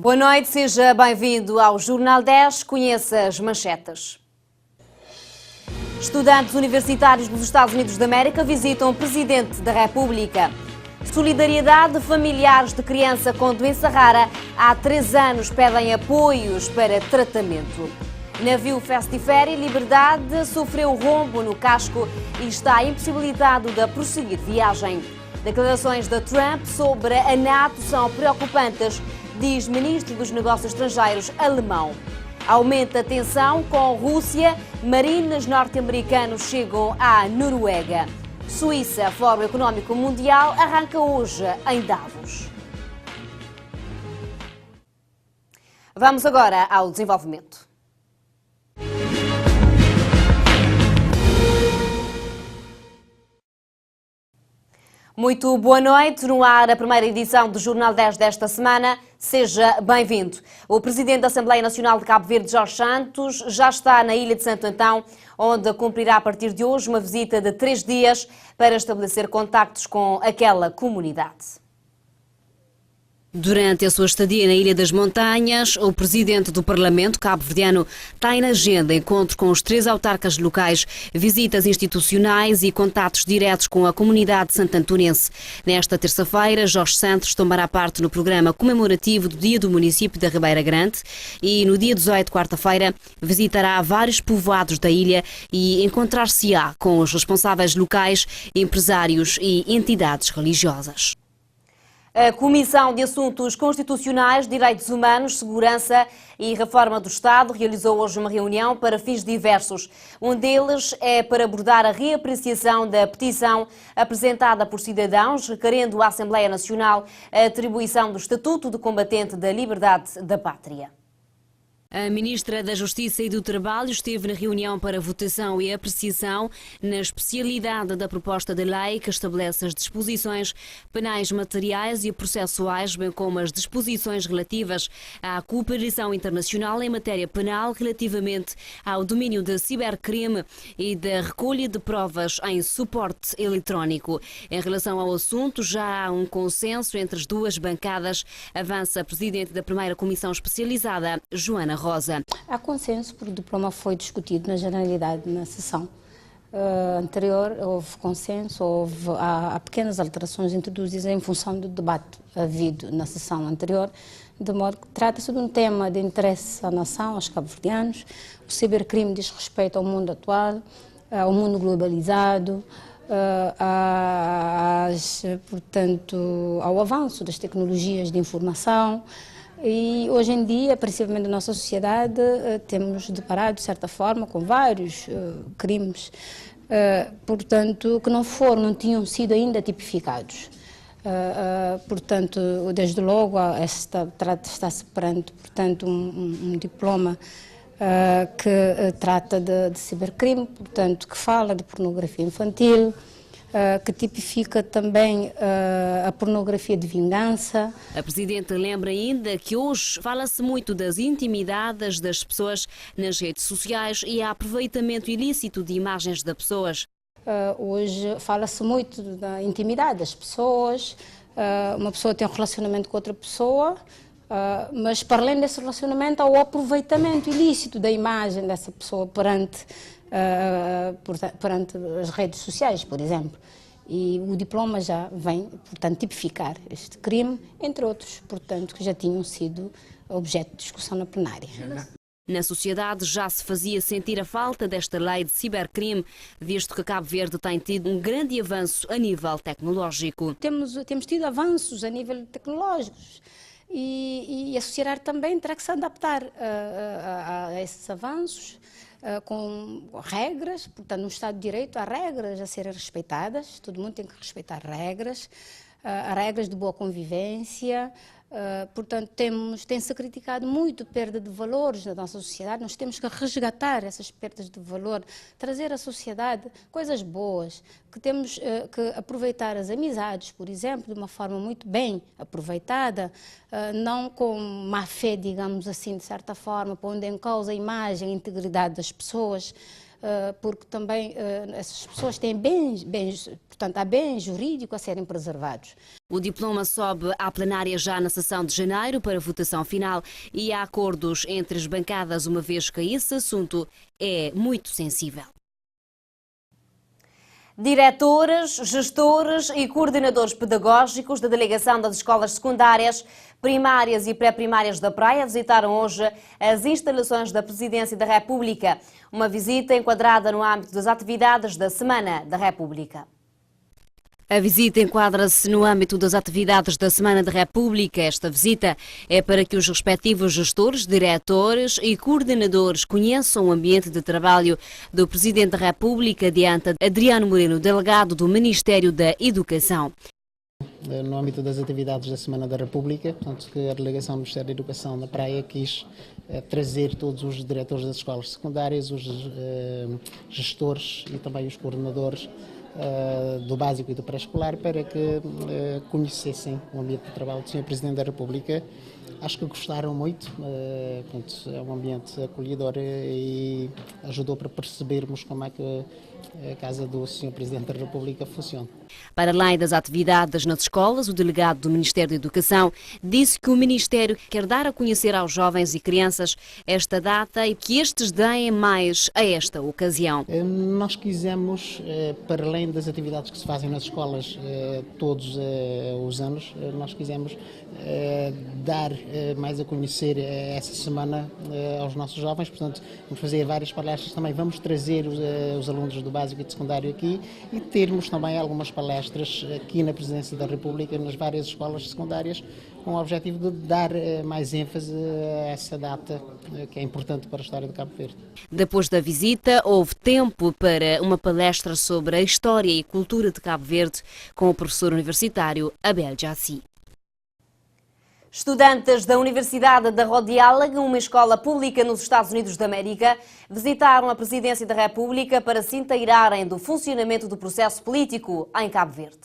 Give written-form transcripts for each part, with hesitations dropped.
Boa noite, seja bem-vindo ao Jornal 10. Conheça as manchetes. Estudantes universitários dos Estados Unidos da América visitam o Presidente da República. Solidariedade, familiares de criança com doença rara há 3 anos pedem apoios para tratamento. Navio Festiféria Liberdade sofreu rombo no casco e está impossibilitado de prosseguir viagem. Declarações de Trump sobre a NATO são preocupantes, diz Ministro dos Negócios Estrangeiros alemão. Aumenta a tensão com Rússia, marines norte-americanos chegam à Noruega. Suíça, Fórum Económico Mundial, arranca hoje em Davos. Vamos agora ao desenvolvimento. Muito boa noite, no ar a primeira edição do Jornal 10 desta semana. Seja bem-vindo. O Presidente da Assembleia Nacional de Cabo Verde, Jorge Santos, já está na Ilha de Santo Antão, onde cumprirá a partir de hoje uma visita de 3 dias para estabelecer contactos com aquela comunidade. Durante a sua estadia na Ilha das Montanhas, o Presidente do Parlamento cabo-verdiano tem na agenda encontro com os 3 autarcas locais, visitas institucionais e contatos diretos com a comunidade santantunense. Nesta terça-feira, Jorge Santos tomará parte no programa comemorativo do Dia do Município da Ribeira Grande e no dia 18, quarta-feira, visitará vários povoados da ilha e encontrar-se-á com os responsáveis locais, empresários e entidades religiosas. A Comissão de Assuntos Constitucionais, Direitos Humanos, Segurança e Reforma do Estado realizou hoje uma reunião para fins diversos. Um deles é para abordar a reapreciação da petição apresentada por cidadãos requerendo à Assembleia Nacional a atribuição do Estatuto de Combatente da Liberdade da Pátria. A Ministra da Justiça e do Trabalho esteve na reunião para votação e apreciação na especialidade da proposta de lei que estabelece as disposições penais materiais e processuais, bem como as disposições relativas à cooperação internacional em matéria penal relativamente ao domínio da cibercrime e da recolha de provas em suporte eletrónico. Em relação ao assunto, já há um consenso entre as duas bancadas, avança a Presidente da primeira Comissão Especializada, Joana Rosa. Há consenso porque o diploma foi discutido na generalidade na sessão anterior, houve consenso, há pequenas alterações introduzidas em função do debate havido na sessão anterior, de modo que trata-se de um tema de interesse à nação, aos cabo-verdianos. O cibercrime diz respeito ao mundo atual, ao mundo globalizado, portanto, ao avanço das tecnologias de informação. E hoje em dia, principalmente na nossa sociedade, temos deparado, de certa forma, com vários crimes, portanto, que não tinham sido ainda tipificados. Portanto, desde logo, está-se perante, portanto, um diploma que trata de cibercrime, portanto, que fala de pornografia infantil, que tipifica também a pornografia de vingança. A Presidente lembra ainda que hoje fala-se muito das intimidades das pessoas nas redes sociais e há aproveitamento ilícito de imagens das pessoas. Hoje fala-se muito da intimidade das pessoas, uma pessoa tem um relacionamento com outra pessoa, mas para além desse relacionamento há o aproveitamento ilícito da imagem dessa pessoa perante as redes sociais, por exemplo. E o diploma já vem, portanto, tipificar este crime, entre outros, portanto, que já tinham sido objeto de discussão na plenária. Na sociedade já se fazia sentir a falta desta lei de cibercrime, visto que Cabo Verde tem tido um grande avanço a nível tecnológico. Temos tido avanços a nível tecnológico e a sociedade também terá que se adaptar a esses avanços, com regras, portanto, no Estado de Direito há regras a serem respeitadas, todo mundo tem que respeitar regras, há regras de boa convivência, portanto, tem-se criticado muito a perda de valores na nossa sociedade, nós temos que resgatar essas perdas de valor, trazer à sociedade coisas boas, que temos que aproveitar as amizades, por exemplo, de uma forma muito bem aproveitada, não com má fé, digamos assim, de certa forma, pondo em causa a imagem, a integridade das pessoas, porque também essas pessoas têm bens, portanto, há bens jurídicos a serem preservados. O diploma sobe à plenária já na sessão de janeiro para votação final e há acordos entre as bancadas, uma vez que esse assunto é muito sensível. Diretores, gestores e coordenadores pedagógicos da delegação das escolas secundárias, primárias e pré-primárias da Praia visitaram hoje as instalações da Presidência da República. Uma visita enquadrada no âmbito das atividades da Semana da República. A visita enquadra-se no âmbito das atividades da Semana da República. Esta visita é para que os respectivos gestores, diretores e coordenadores conheçam o ambiente de trabalho do Presidente da República, adianta Adriano Moreno, delegado do Ministério da Educação. No âmbito das atividades da Semana da República, portanto, que a Delegação do Ministério da Educação na Praia quis trazer todos os diretores das escolas secundárias, os gestores e também os coordenadores do básico e do pré-escolar para que conhecessem o ambiente de trabalho do Sr. Presidente da República. Acho que gostaram muito, é um ambiente acolhedor e ajudou para percebermos como é que a Casa do Sr. Presidente da República funciona. Para além das atividades nas escolas, o delegado do Ministério da Educação disse que o Ministério quer dar a conhecer aos jovens e crianças esta data e que estes deem mais a esta ocasião. Nós quisemos, para além das atividades que se fazem nas escolas todos os anos, nós quisemos dar mais a conhecer essa semana aos nossos jovens, portanto vamos fazer várias palestras também, vamos trazer os alunos do básico e do secundário aqui e termos também algumas palestras aqui na Presidência da República, nas várias escolas secundárias, com o objetivo de dar mais ênfase a essa data que é importante para a história de Cabo Verde. Depois da visita, houve tempo para uma palestra sobre a história e cultura de Cabo Verde com o professor universitário Abel Jassi. Estudantes da Universidade da Rhode Island, uma escola pública nos Estados Unidos da América, visitaram a Presidência da República para se inteirarem do funcionamento do processo político em Cabo Verde.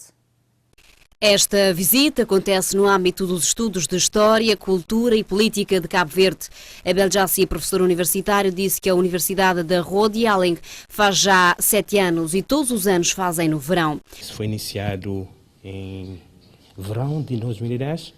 Esta visita acontece no âmbito dos estudos de História, Cultura e Política de Cabo Verde. Abel Jassi, professor universitário, disse que a Universidade da Rhode Island faz já 7 anos e todos os anos fazem no verão. Isso foi iniciado em verão de 2010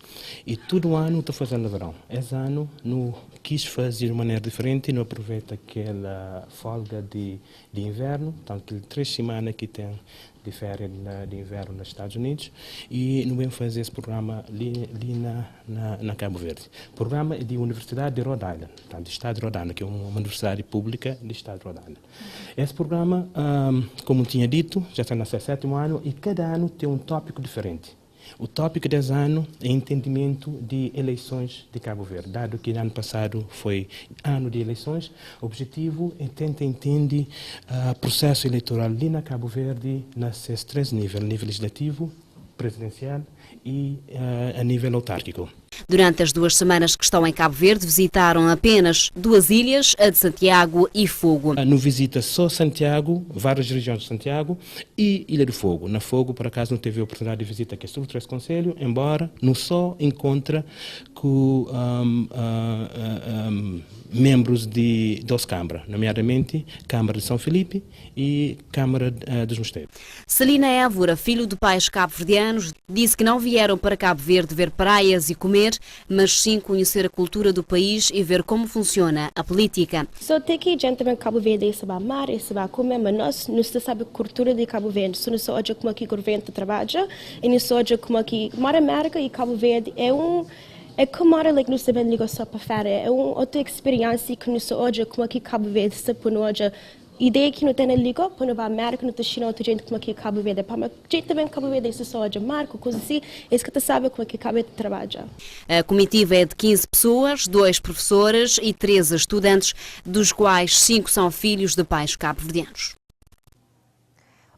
e todo ano estou fazendo verão. Esse ano não quis fazer de maneira diferente, não aproveito aquela folga de inverno, tanto 3 semanas que tem de férias de inverno nos Estados Unidos e não venho fazer esse programa ali na Cabo Verde. O programa é de Universidade de Rhode Island, do Estado de Rhode Island, que é uma universidade pública do Estado de Rhode Island. Esse programa, como tinha dito, já está no seu 7º ano e cada ano tem um tópico diferente. O tópico desse ano é entendimento de eleições de Cabo Verde, dado que ano passado foi ano de eleições. O objetivo é tentar entender o processo eleitoral ali na Cabo Verde nesses 3 níveis, nível legislativo, presidencial e a nível autárquico. Durante as 2 semanas que estão em Cabo Verde, visitaram apenas 2 ilhas, a de Santiago e Fogo. Não visita só Santiago, várias regiões de Santiago e Ilha do Fogo. Na Fogo, por acaso, não teve a oportunidade de visitar aqui sobre 3 concelhos, embora não só encontra com membros de 2 câmaras, nomeadamente Câmara de São Felipe e Câmara dos Mosteiros. Celina Évora, filho de pais cabo-verdianos, disse que não vieram para Cabo Verde ver praias e comer, mas sim conhecer a cultura do país e ver como funciona a política. Só tem que gente também Cabo Verde é saber amar, é saber comer, mas nós não sabemos a cultura de Cabo Verde. Só não só olha como aqui o governo trabalha, e não só olha como aqui Mar América e Cabo Verde é como a like nós sabemos ligar só para férias, é uma outra experiência que nós olha como aqui Cabo Verde se por nós ideia que não tem na liga, para não vai América, não tem China, outra gente como aqui Cabo Verde, para gente também Cabo Verde se só olha marca, coisa assim, é isso que tu sabe como aqui Cabo Verde trabalha. A comitiva é de 15 pessoas, 2 professoras e 13 estudantes, dos quais 5 são filhos de pais cabo-verdianos.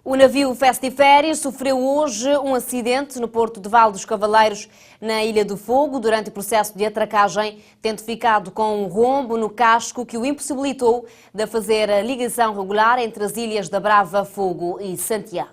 O navio Festiférias sofreu hoje um acidente no porto de Val dos Cavaleiros, na Ilha do Fogo, durante o processo de atracagem, tendo ficado com um rombo no casco que o impossibilitou de fazer a ligação regular entre as ilhas da Brava, Fogo e Santiago.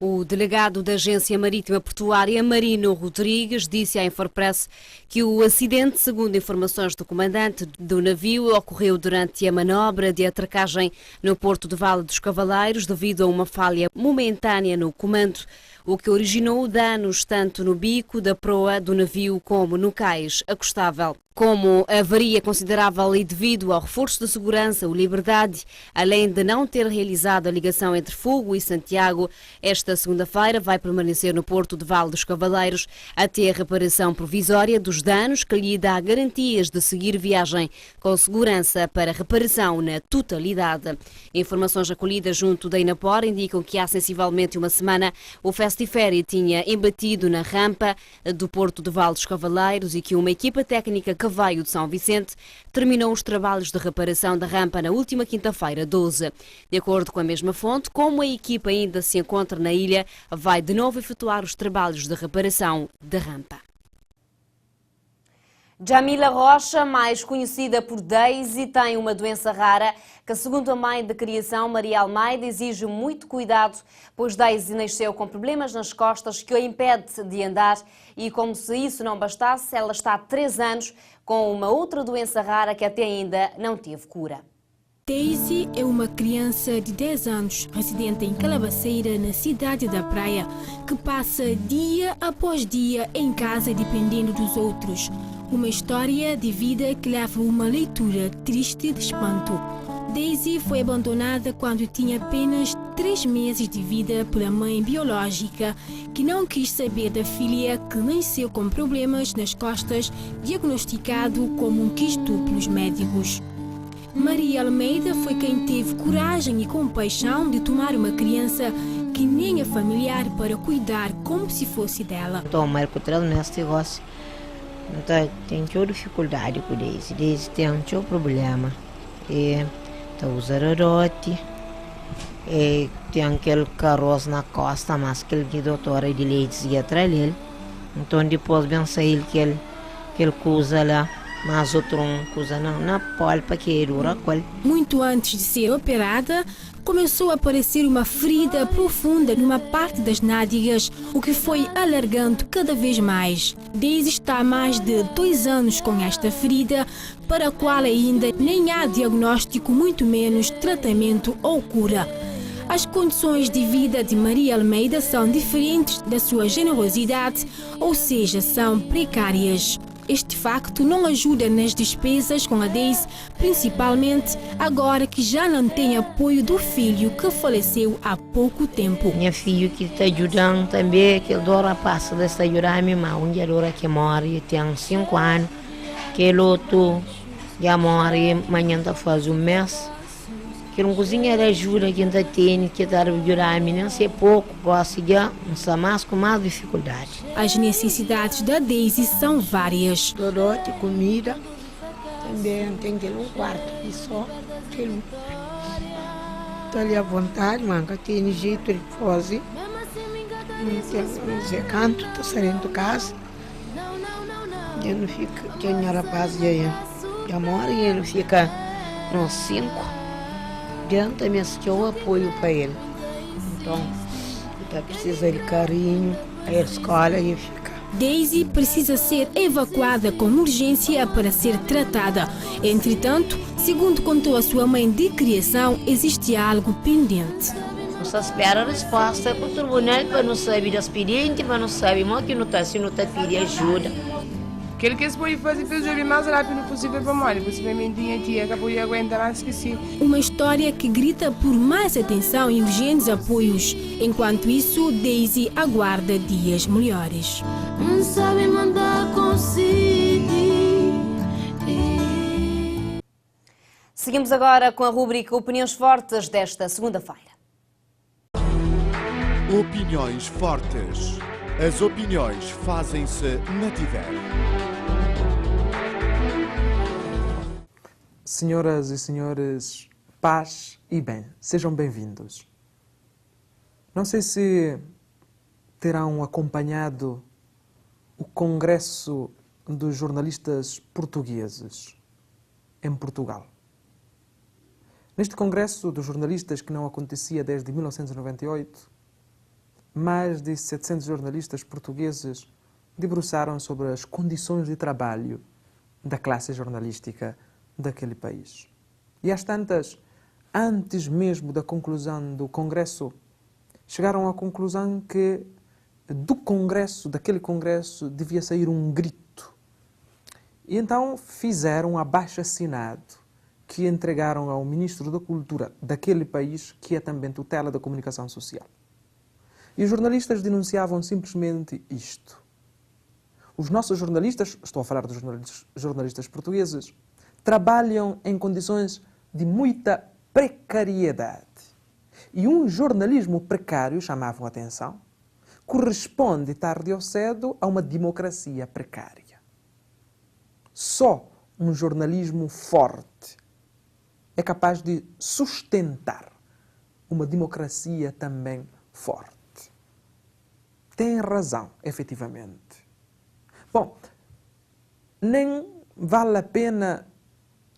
O delegado da Agência Marítima Portuária, Marino Rodrigues, disse à Infopress que o acidente, segundo informações do comandante do navio, ocorreu durante a manobra de atracagem no porto de Vale dos Cavaleiros devido a uma falha momentânea no comando, o que originou danos tanto no bico da proa do navio como no cais acostável. Como avaria considerável e devido ao reforço de segurança, o Liberdade, além de não ter realizado a ligação entre Fogo e Santiago, esta segunda-feira vai permanecer no porto de Vale dos Cavaleiros até a reparação provisória dos danos, que lhe dá garantias de seguir viagem com segurança para reparação na totalidade. Informações acolhidas junto da Inapor indicam que há sensivelmente uma semana o Festiféri tinha embatido na rampa do porto de Vale dos Cavaleiros e que uma equipa técnica que veio de São Vicente terminou os trabalhos de reparação da rampa na última quinta-feira, 12. De acordo com a mesma fonte, como a equipa ainda se encontra na ilha, vai de novo efetuar os trabalhos de reparação da rampa. Jamila Rocha, mais conhecida por Daisy, tem uma doença rara que, segundo a mãe de criação, Maria Almeida, exige muito cuidado, pois Daisy nasceu com problemas nas costas que a impede de andar e, como se isso não bastasse, ela está há 3 anos com uma outra doença rara que até ainda não teve cura. Daisy é uma criança de 10 anos, residente em Calabaceira, na cidade da Praia, que passa dia após dia em casa dependendo dos outros. Uma história de vida que leva uma leitura triste de espanto. Daisy foi abandonada quando tinha apenas 3 meses de vida pela mãe biológica, que não quis saber da filha que nasceu com problemas nas costas, diagnosticado como um quisto pelos médicos. Maria Almeida foi quem teve coragem e compaixão de tomar uma criança que nem é familiar para cuidar como se fosse dela. Então, o Marco traz nesse negócio. Então, tem dificuldade com Daisy. Daisy tem problema. Então, usa rorote. Tem aquele caroço na costa, mas que ele doutora de leite ia atrás dele. Então, depois vem sair que ele usa lá. Mas outro coisa não, na polpa que dura qual. Muito antes de ser operada, começou a aparecer uma ferida profunda numa parte das nádegas, o que foi alargando cada vez mais. Daisy está há mais de 2 anos com esta ferida, para a qual ainda nem há diagnóstico, muito menos tratamento ou cura. As condições de vida de Maria Almeida são diferentes da sua generosidade, ou seja, são precárias. Este facto não ajuda nas despesas com a Daisy, principalmente agora que já não tem apoio do filho que faleceu há pouco tempo. Minha filha que está ajudando também, que Dora passa de ajudar a minha mãe, onde a Dora que morre, tem 5 anos, que ele outro já morre, amanhã está fazendo 1 mês. Que não cozinha de ajuda que ainda tem, que está ajudando a menina, se é pouco, gosta de não mais com mais dificuldade. As necessidades da Daisy são várias. Dorote, comida, também tem que ir um quarto e só. Estou ali à vontade, manca, tem jeito de fazer. Não sei canto, estou saindo de casa. Eu não fico, que a rapaz já mora e ele fica nos 5. Adianta me assistir o apoio para ele. Então, ele precisa de carinho, a escola e fica. Daisy precisa ser evacuada com urgência para ser tratada. Entretanto, segundo contou a sua mãe de criação, existe algo pendente. Você espera a resposta para o tribunal para não saber das expediente, para não saber que não está pedindo ajuda. Aquele que se pode fazer para o mais rápido possível para mim, possivelmente tinha que acabou de aguentar, esqueci. Uma história que grita por mais atenção e urgentes apoios. Enquanto isso, Daisy aguarda dias melhores. Não sabe mandar consigo. Seguimos agora com a rubrica Opiniões Fortes desta segunda-feira. Opiniões Fortes. As opiniões fazem-se na Tiver. Senhoras e senhores, paz e bem, sejam bem-vindos. Não sei se terão acompanhado o Congresso dos Jornalistas Portugueses em Portugal. Neste Congresso dos Jornalistas, que não acontecia desde 1998, mais de 700 jornalistas portugueses debruçaram sobre as condições de trabalho da classe jornalística daquele país. E às tantas, antes mesmo da conclusão do Congresso, chegaram à conclusão que daquele Congresso, devia sair um grito. E então fizeram um abaixo-assinado que entregaram ao Ministro da Cultura daquele país, que é também tutela da comunicação social. E os jornalistas denunciavam simplesmente isto. Os nossos jornalistas, estou a falar dos jornalistas portugueses, trabalham em condições de muita precariedade. E um jornalismo precário, chamavam a atenção, corresponde tarde ou cedo a uma democracia precária. Só um jornalismo forte é capaz de sustentar uma democracia também forte. Tem razão, efetivamente. Bom, nem vale a pena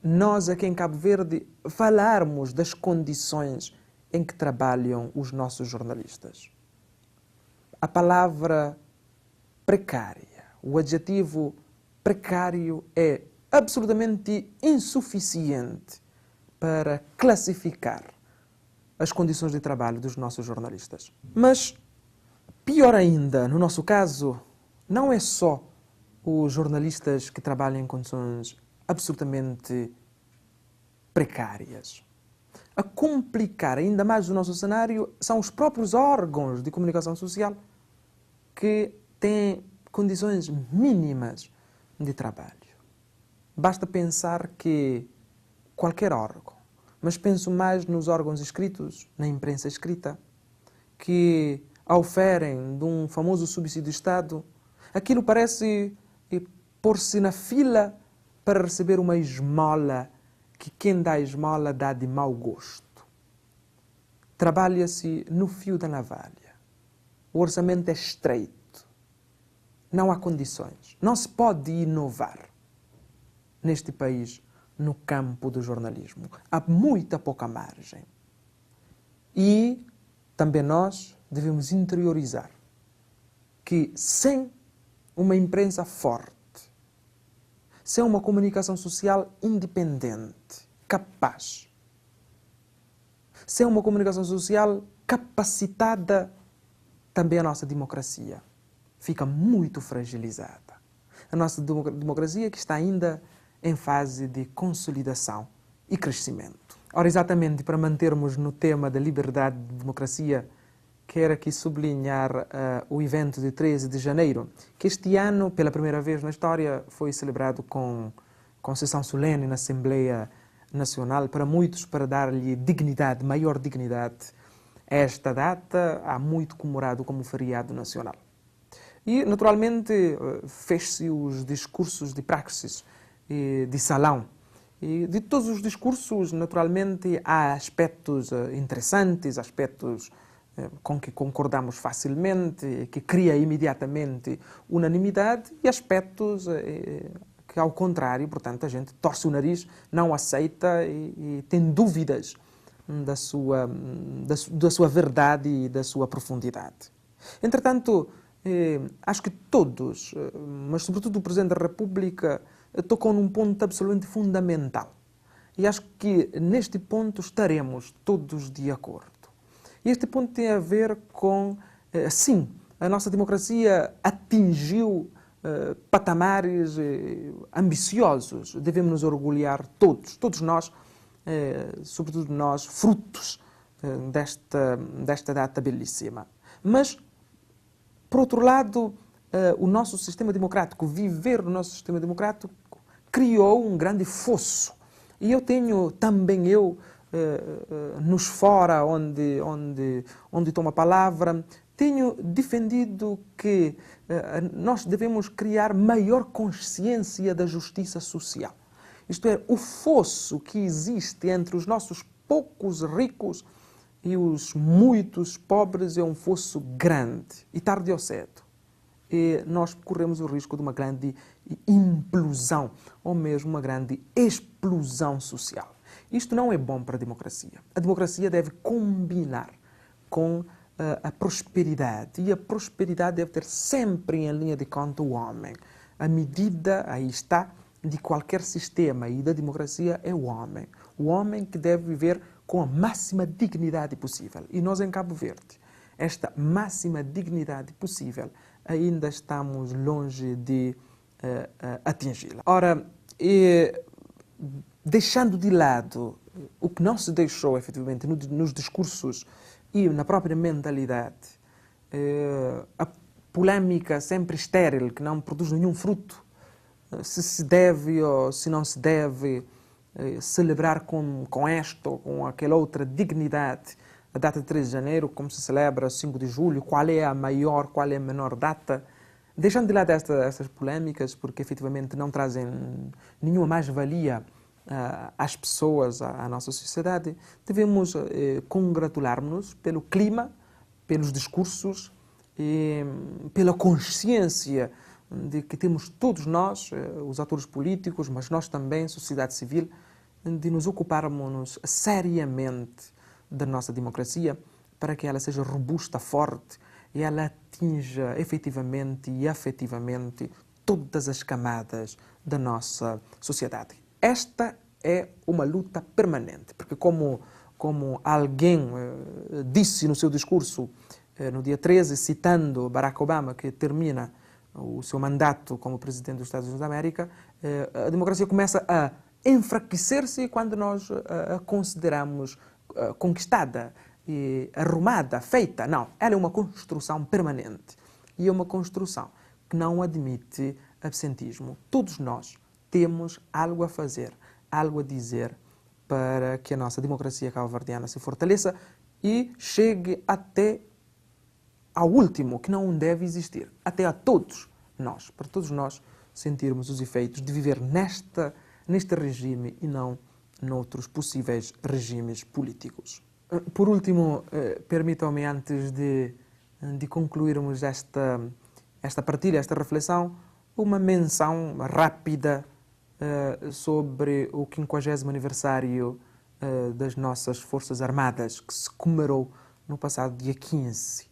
nós aqui em Cabo Verde falarmos das condições em que trabalham os nossos jornalistas. A palavra precária, o adjetivo precário é absolutamente insuficiente para classificar as condições de trabalho dos nossos jornalistas. Mas, pior ainda, no nosso caso, não é só os jornalistas que trabalham em condições absolutamente precárias. A complicar ainda mais o nosso cenário são os próprios órgãos de comunicação social que têm condições mínimas de trabalho. Basta pensar que qualquer órgão, mas penso mais nos órgãos escritos, na imprensa escrita, que oferem de um famoso subsídio de Estado, aquilo parece pôr-se na fila para receber uma esmola que quem dá a esmola dá de mau gosto. Trabalha-se no fio da navalha. O orçamento é estreito. Não há condições. Não se pode inovar neste país no campo do jornalismo. Há muita pouca margem. E também nós devemos interiorizar que sem uma imprensa forte, sem uma comunicação social independente, capaz, sem uma comunicação social capacitada, também a nossa democracia fica muito fragilizada. A nossa democracia que está ainda em fase de consolidação e crescimento. Ora, exatamente para mantermos no tema da liberdade e democracia, quero aqui sublinhar o evento de 13 de janeiro, que este ano, pela primeira vez na história, foi celebrado com sessão solene na Assembleia Nacional, para muitos, para dar-lhe dignidade, maior dignidade. Esta data há muito comemorado como feriado nacional. E, naturalmente, fez-se os discursos de praxis, de salão. E de todos os discursos, naturalmente, há aspectos interessantes, aspectos com que concordamos facilmente, que cria imediatamente unanimidade, e aspectos que, ao contrário, portanto, a gente torce o nariz, não aceita e tem dúvidas da sua verdade e da sua profundidade. Entretanto, acho que todos, mas sobretudo o Presidente da República, tocou num ponto absolutamente fundamental. E acho que neste ponto estaremos todos de acordo. E este ponto tem a ver com, sim, a nossa democracia atingiu patamares ambiciosos. Devemos nos orgulhar todos nós, sobretudo nós, frutos desta data belíssima. Mas, por outro lado, o nosso sistema democrático, viver no nosso sistema democrático, criou um grande fosso. E eu tenho também nos fora onde tomo a palavra, tenho defendido que nós devemos criar maior consciência da justiça social. Isto é, o fosso que existe entre os nossos poucos ricos e os muitos pobres é um fosso grande. E tarde ou cedo, nós corremos o risco de uma grande implosão ou mesmo uma grande explosão social. Isto não é bom para a democracia. A democracia deve combinar com a prosperidade. E a prosperidade deve ter sempre em linha de conta o homem. A medida, aí está, de qualquer sistema e da democracia é o homem. O homem que deve viver com a máxima dignidade possível. E nós, em Cabo Verde, esta máxima dignidade possível, ainda estamos longe de atingi-la. Ora, deixando de lado o que não se deixou, efetivamente, nos discursos e na própria mentalidade, a polêmica sempre estéril, que não produz nenhum fruto, se deve ou se não se deve celebrar com esta ou com aquela outra dignidade a data de 3 de janeiro, como se celebra 5 de julho, qual é a maior, qual é a menor data, deixando de lado estas polêmicas, porque efetivamente não trazem nenhuma mais-valia às pessoas, à nossa sociedade, devemos congratular-nos pelo clima, pelos discursos, pela consciência de que temos todos nós, os atores políticos, mas nós também, sociedade civil, de nos ocuparmos seriamente da nossa democracia para que ela seja robusta, forte e ela atinja efetivamente e afetivamente todas as camadas da nossa sociedade. Esta é uma luta permanente, porque como alguém disse no seu discurso no dia 13, citando Barack Obama, que termina o seu mandato como presidente dos Estados Unidos da América, a democracia começa a enfraquecer-se quando nós a consideramos conquistada, arrumada, feita. Não, ela é uma construção permanente e é uma construção que não admite absentismo. Todos nós temos algo a fazer, algo a dizer para que a nossa democracia cabo-verdiana se fortaleça e chegue até ao último, que não deve existir, até a todos nós, para todos nós sentirmos os efeitos de viver neste regime e não noutros possíveis regimes políticos. Por último, permitam-me, antes de concluirmos esta partilha, esta reflexão, uma menção rápida sobre o 50º aniversário das nossas Forças Armadas, que se comemorou no passado dia 15.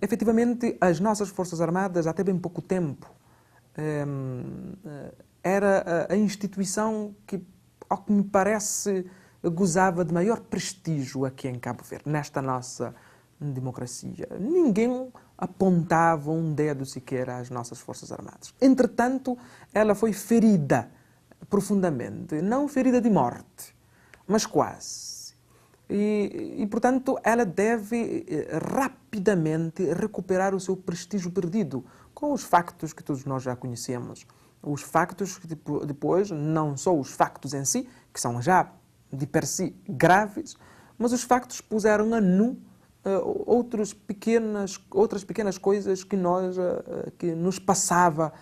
Efetivamente, as nossas Forças Armadas, até bem pouco tempo, era a instituição que, ao que me parece, gozava de maior prestígio aqui em Cabo Verde, nesta nossa democracia. Ninguém apontava um dedo sequer às nossas Forças Armadas. Entretanto, ela foi ferida profundamente, não ferida de morte, mas quase. E, portanto, ela deve rapidamente recuperar o seu prestígio perdido, com os factos que todos nós já conhecemos. Os factos que depois, não só os factos em si, que são já de per si graves, mas os factos puseram a nu outras pequenas coisas que nos passava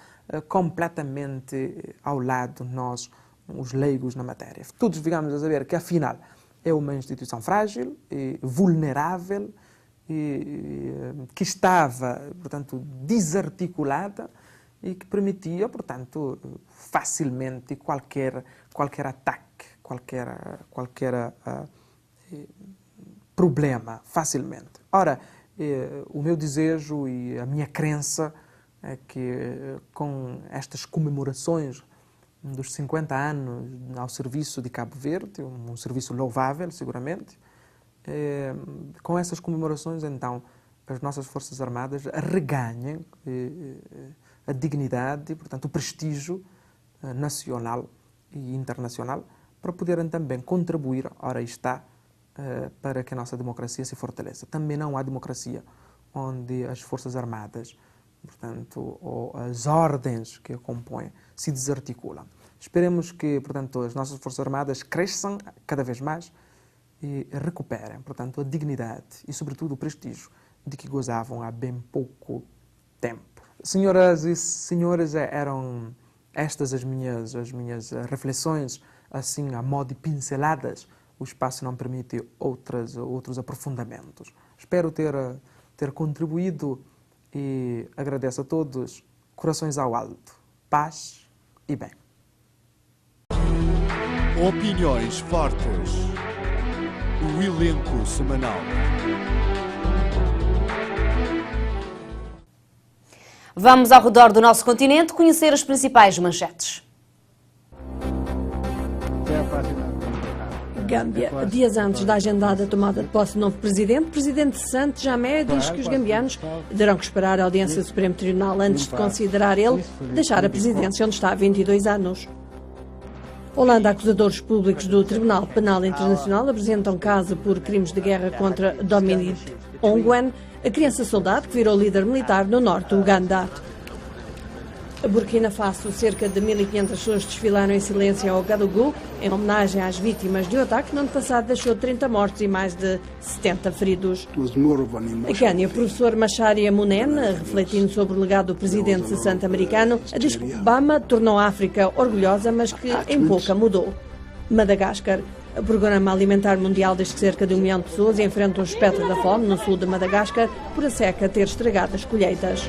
completamente ao lado, nós, os leigos na matéria. Todos ficamos a saber que, afinal, é uma instituição frágil, vulnerável, que estava, portanto, desarticulada e que permitia, portanto, facilmente qualquer ataque, qualquer problema, facilmente. Ora, o meu desejo e a minha crença é que, com estas comemorações dos 50 anos ao serviço de Cabo Verde, um serviço louvável, seguramente, com essas comemorações, então, as nossas Forças Armadas reganhem a dignidade, portanto, o prestígio nacional e internacional, para poderem também contribuir, ora está, para que a nossa democracia se fortaleça. Também não há democracia onde as Forças Armadas, portanto, ou as ordens que a compõem, se desarticulam. Esperemos que, portanto, as nossas Forças Armadas cresçam cada vez mais e recuperem, portanto, a dignidade e, sobretudo, o prestígio de que gozavam há bem pouco tempo. Senhoras e senhores, eram estas as minhas reflexões, assim, a modo de pinceladas. O espaço não permite outros aprofundamentos. Espero ter contribuído e agradeço a todos. Corações ao alto. Paz e bem. Opiniões fortes. O elenco semanal. Vamos ao redor do nosso continente conhecer as principais manchetes. Gâmbia. Dias antes da agendada tomada de posse do novo presidente Santos Jamé diz que os gambianos terão que esperar a audiência do Supremo Tribunal antes de considerar ele deixar a presidência onde está há 22 anos. Holanda, acusadores públicos do Tribunal Penal Internacional apresentam caso por crimes de guerra contra Dominic Ongwen, a criança-soldado que virou líder militar no norte do Uganda. Burkina Faso, cerca de 1.500 pessoas desfilaram em silêncio ao Gadougou, em homenagem às vítimas de um ataque que no ano passado deixou 30 mortos e mais de 70 feridos. A Quênia, o professor Macharia Munen, refletindo sobre o legado do presidente cessante-americano, diz que Obama tornou a África orgulhosa, mas que em pouca mudou. Madagascar. O Programa Alimentar Mundial diz que cerca de 1 milhão de pessoas enfrentam o espectro da fome no sul de Madagascar por a seca ter estragado as colheitas.